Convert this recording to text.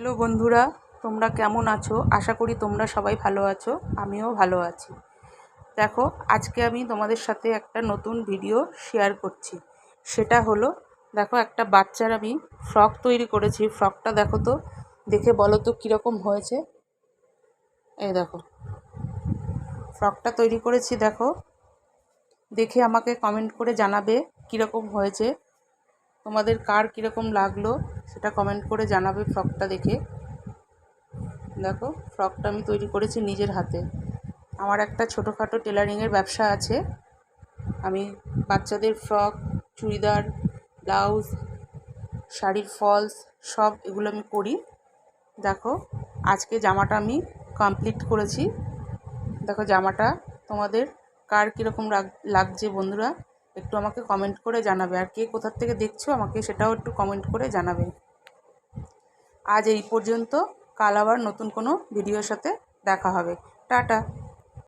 Hello বন্ধুরা, তোমরা কেমন আছো? আশা করি তোমরা সবাই ভালো আছো, আমিও ভালো আছি। দেখো, আজকে আমি তোমাদের সাথে একটা নতুন ভিডিও শেয়ার করছি। সেটা হলো, দেখো একটা বাচ্চার আমি ফ্রক তৈরি করেছি। ফ্রকটা দেখো তো, দেখে বলো তো কীরকম হয়েছে। এই দেখো, ফ্রকটা তৈরি করেছি। দেখো, দেখে আমাকে কমেন্ট করে জানাবে কীরকম হয়েছে, তোমাদের কার কীরকম লাগলো সেটা কমেন্ট করে জানাবে ফ্রকটা দেখে। দেখো, ফ্রকটা আমি তৈরি করেছি নিজের হাতে। আমার একটা ছোটোখাটো টেলারিংয়ের ব্যবসা আছে। আমি বাচ্চাদের ফ্রক, চুড়িদার, ব্লাউজ, শাড়ির ফলস সব এগুলো আমি করি। দেখো, আজকে জামাটা আমি কমপ্লিট করেছি। দেখো জামাটা তোমাদের কার কীরকম লাগছে বন্ধুরা, একটু আমাকে কমেন্ট করে জানাবে। আর কে কোথার থেকে দেখছো আমাকে সেটাও একটু কমেন্ট করে জানাবে। আজ এই পর্যন্ত, কাল আবার নতুন কোনো ভিডিওর সাথে দেখা হবে। টাটা।